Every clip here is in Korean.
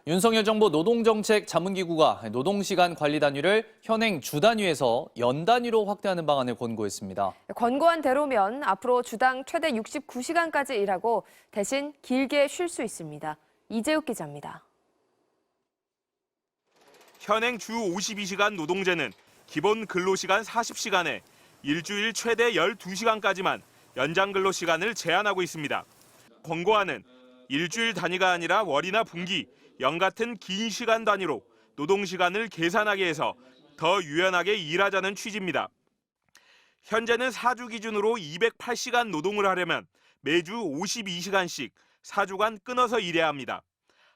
윤석열 정부 노동정책 자문기구가 노동시간 관리 단위를 현행 주 단위에서 연 단위로 확대하는 방안을 권고했습니다. 권고한 대로면 앞으로 주당 최대 69시간까지 일하고 대신 길게 쉴 수 있습니다. 이재욱 기자입니다. 현행 주 52시간 노동제는 기본 근로시간 40시간에 일주일 최대 12시간까지만 연장 근로시간을 제한하고 있습니다. 권고안은 일주일 단위가 아니라 월이나 분기, 연 같은 긴 시간 단위로 노동시간을 계산하게 해서 더 유연하게 일하자는 취지입니다. 현재는 4주 기준으로 208시간 노동을 하려면 매주 52시간씩 4주간 끊어서 일해야 합니다.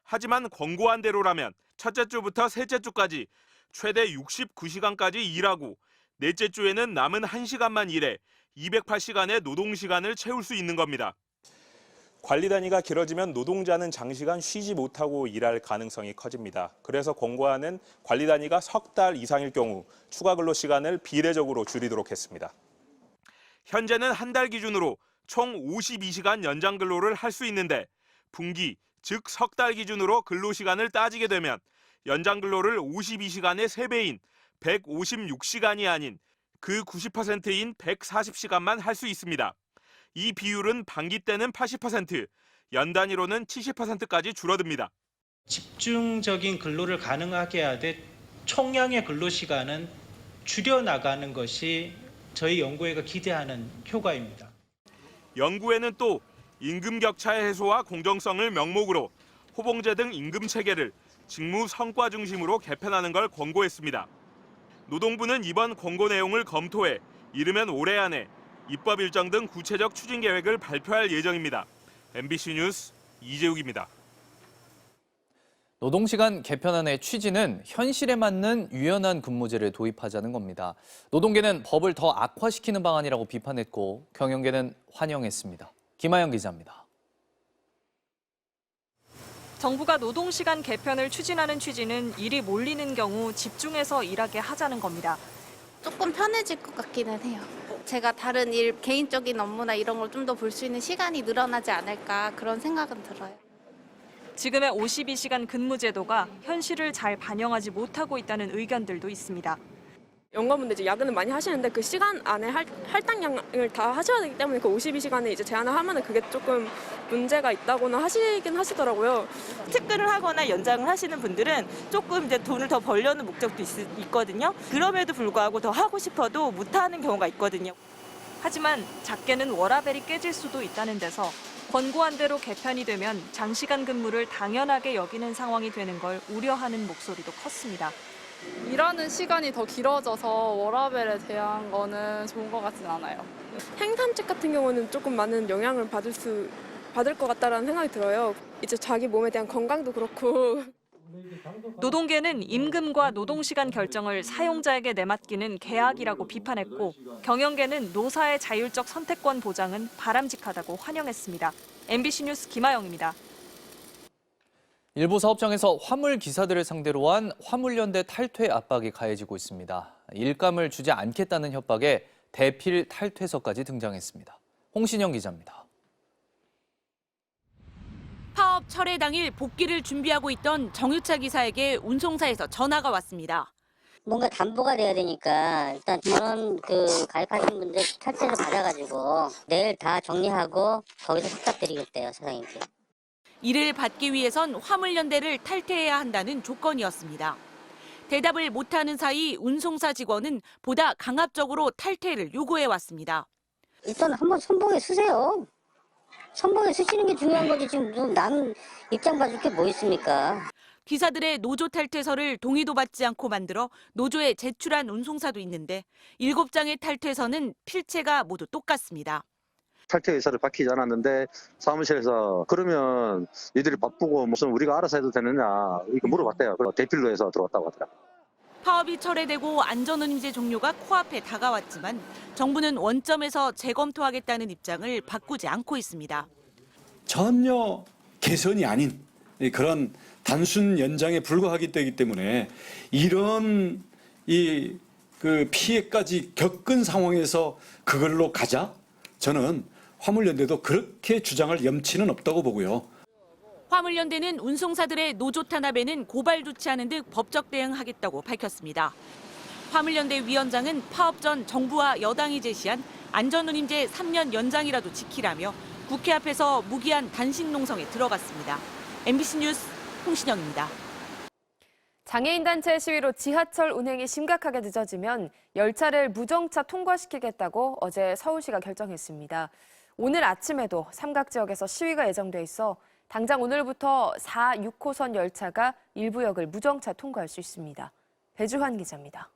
하지만 권고한 대로라면 첫째 주부터 셋째 주까지 최대 69시간까지 일하고 넷째 주에는 남은 1시간만 일해 208시간의 노동시간을 채울 수 있는 겁니다. 관리 단위가 길어지면 노동자는 장시간 쉬지 못하고 일할 가능성이 커집니다. 그래서 권고안은 관리 단위가 석 달 이상일 경우 추가 근로 시간을 비례적으로 줄이도록 했습니다. 현재는 한 달 기준으로 총 52시간 연장 근로를 할 수 있는데 분기, 즉 석 달 기준으로 근로 시간을 따지게 되면 연장 근로를 52시간의 3배인 156시간이 아닌 그 90%인 140시간만 할 수 있습니다. 이 비율은 반기 때는 80%, 연 단위로는 70%까지 줄어듭니다. 집중적인 근로를 가능하게 하되 총량의 근로시간은 줄여나가는 것이 저희 연구회가 기대하는 효과입니다. 연구에는 또 임금 격차의 해소와 공정성을 명목으로 호봉제 등 임금 체계를 직무 성과 중심으로 개편하는 걸 권고했습니다. 노동부는 이번 권고 내용을 검토해 이르면 올해 안에 입법 일정 등 구체적 추진 계획을 발표할 예정입니다. MBC 뉴스 이재욱입니다. 노동시간 개편안의 취지는 현실에 맞는 유연한 근무제를 도입하자는 겁니다. 노동계는 법을 더 악화시키는 방안이라고 비판했고 경영계는 환영했습니다. 김하영 기자입니다. 정부가 노동시간 개편을 추진하는 취지는 일이 몰리는 경우 집중해서 일하게 하자는 겁니다. 조금 편해질 것 같기는 해요. 제가 다른 일, 개인적인 업무나 이런 걸 좀 더 볼 수 있는 시간이 늘어나지 않을까 그런 생각은 들어요. 지금의 52시간 근무제도가 현실을 잘 반영하지 못하고 있다는 의견들도 있습니다. 연구원분들 이제 야근을 많이 하시는데 그 시간 안에 할당량을 다 하셔야 되기 때문에 그 52시간에 이제 제한을 하면은 그게 조금 문제가 있다고는 하시긴 하시더라고요. 특근을 하거나 연장을 하시는 분들은 조금 이제 돈을 더 벌려는 목적도 있거든요. 그럼에도 불구하고 더 하고 싶어도 못하는 경우가 있거든요. 하지만 작게는 워라밸이 깨질 수도 있다는 데서 권고한 대로 개편이 되면 장시간 근무를 당연하게 여기는 상황이 되는 걸 우려하는 목소리도 컸습니다. 일하는 시간이 더 길어져서 워라밸에 대한 거는 좋은 것 같진 않아요. 행산직 같은 경우는 조금 많은 영향을 받을 것 같다라는 생각이 들어요. 이제 자기 몸에 대한 건강도 그렇고. 노동계는 임금과 노동시간 결정을 사용자에게 내맡기는 계약이라고 비판했고 경영계는 노사의 자율적 선택권 보장은 바람직하다고 환영했습니다. MBC 뉴스 김하영입니다. 일부 사업장에서 화물 기사들을 상대로 한 화물연대 탈퇴 압박이 가해지고 있습니다. 일감을 주지 않겠다는 협박에 대필 탈퇴서까지 등장했습니다. 홍신영 기자입니다. 파업 철회 당일 복귀를 준비하고 있던 정유차 기사에게 운송사에서 전화가 왔습니다. 뭔가 담보가 돼야 되니까 일단 전원 가입하신 분들 탈퇴서 받아가지고 내일 다 정리하고 거기서 부탁드리겠대요, 사장님께. 이를 받기 위해선 화물연대를 탈퇴해야 한다는 조건이었습니다. 대답을 못하는 사이 운송사 직원은 보다 강압적으로 탈퇴를 요구해왔습니다. 일단 한번 선봉에 쓰세요. 선봉에 쓰시는 게 중요한 거지 지금 남 입장 봐줄 게 뭐 있습니까? 기사들의 노조 탈퇴서를 동의도 받지 않고 만들어 노조에 제출한 운송사도 있는데 7장의 탈퇴서는 필체가 모두 똑같습니다. 탈퇴 의사를 밝히지 않았는데 사무실에서 그러면 니들이 바쁘고 무슨 우리가 알아서 해도 되느냐 이거 물어봤대요. 그리고 대필로 해서 들어왔다고 하더라고요. 파업이 철회되고 안전운임제 종료가 코앞에 다가왔지만 정부는 원점에서 재검토하겠다는 입장을 바꾸지 않고 있습니다. 전혀 개선이 아닌 그런 단순 연장에 불과하기 때문에 이런 피해까지 겪은 상황에서 그걸로 가자? 저는 화물연대도 그렇게 주장할 염치는 없다고 보고요. 화물연대는 운송사들의 노조 탄압에는 고발 조치하는 등 법적 대응하겠다고 밝혔습니다. 화물연대 위원장은 파업 전 정부와 여당이 제시한 안전운임제 3년 연장이라도 지키라며 국회 앞에서 무기한 단식 농성에 들어갔습니다. MBC 뉴스 홍신영입니다. 장애인 단체 시위로 지하철 운행이 심각하게 늦어지면 열차를 무정차 통과시키겠다고 어제 서울시가 결정했습니다. 오늘 아침에도 삼각지역에서 시위가 예정돼 있어 당장 오늘부터 4, 6호선 열차가 일부 역을 무정차 통과할 수 있습니다. 배주환 기자입니다.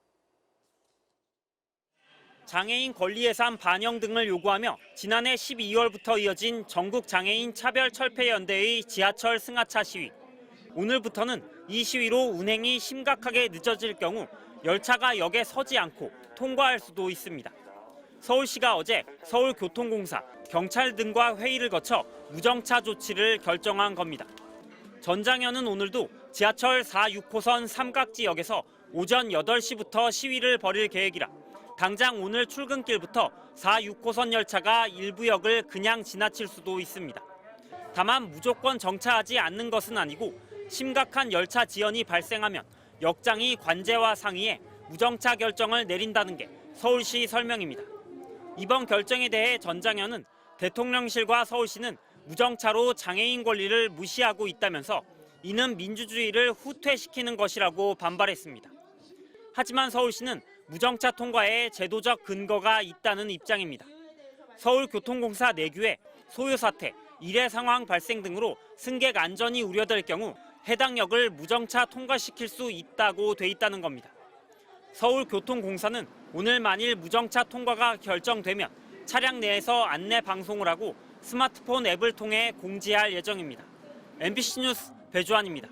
장애인 권리 예산 반영 등을 요구하며 지난해 12월부터 이어진 전국 장애인 차별철폐연대의 지하철 승하차 시위. 오늘부터는 이 시위로 운행이 심각하게 늦어질 경우 열차가 역에 서지 않고 통과할 수도 있습니다. 서울시가 어제 서울교통공사, 경찰 등과 회의를 거쳐 무정차 조치를 결정한 겁니다. 전장현은 오늘도 지하철 4, 6호선 삼각지역에서 오전 8시부터 시위를 벌일 계획이라 당장 오늘 출근길부터 4, 6호선 열차가 일부 역을 그냥 지나칠 수도 있습니다. 다만 무조건 정차하지 않는 것은 아니고 심각한 열차 지연이 발생하면 역장이 관제와 상의해 무정차 결정을 내린다는 게 서울시 설명입니다. 이번 결정에 대해 전장현은 대통령실과 서울시는 무정차로 장애인 권리를 무시하고 있다면서 이는 민주주의를 후퇴시키는 것이라고 반발했습니다. 하지만 서울시는 무정차 통과에 제도적 근거가 있다는 입장입니다. 서울교통공사 내규에 소요 사태, 일해 상황 발생 등으로 승객 안전이 우려될 경우 해당 역을 무정차 통과시킬 수 있다고 돼 있다는 겁니다. 서울교통공사는 오늘 만일 무정차 통과가 결정되면 차량 내에서 안내 방송을 하고 스마트폰 앱을 통해 공지할 예정입니다. MBC 뉴스 배주환입니다.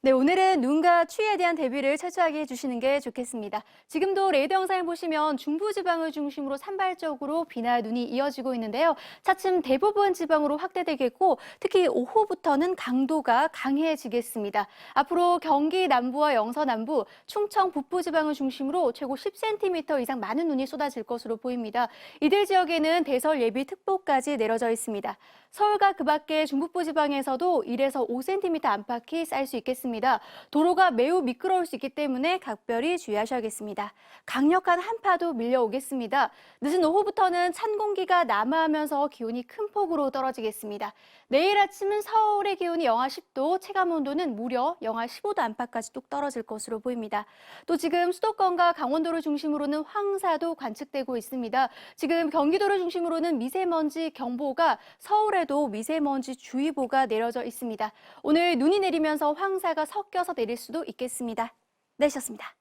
네, 오늘은 눈과 추위에 대한 대비를 철저하게 해주시는 게 좋겠습니다. 지금도 레이더 영상을 보시면 중부지방을 중심으로 산발적으로 비나 눈이 이어지고 있는데요. 차츰 대부분 지방으로 확대되겠고 특히 오후부터는 강도가 강해지겠습니다. 앞으로 경기 남부와 영서 남부, 충청 북부 지방을 중심으로 최고 10cm 이상 많은 눈이 쏟아질 것으로 보입니다. 이들 지역에는 대설 예비 특보까지 내려져 있습니다. 서울과 그 밖의 중북부 지방에서도 1에서 5cm 안팎이 쌓일 수 있겠습니다. 도로가 매우 미끄러울 수 있기 때문에 각별히 주의하셔야겠습니다. 강력한 한파도 밀려오겠습니다. 늦은 오후부터는 찬 공기가 남하하면서 기온이 큰 폭으로 떨어지겠습니다. 내일 아침은 서울의 기온이 영하 10도, 체감온도는 무려 영하 15도 안팎까지 뚝 떨어질 것으로 보입니다. 또 지금 수도권과 강원도를 중심으로는 황사도 관측되고 있습니다. 지금 경기도를 중심으로는 미세먼지 경보가, 서울에도 미세먼지 주의보가 내려져 있습니다. 오늘 눈이 내리면서 황사가 섞여서 내릴 수도 있겠습니다. 내셨습니다.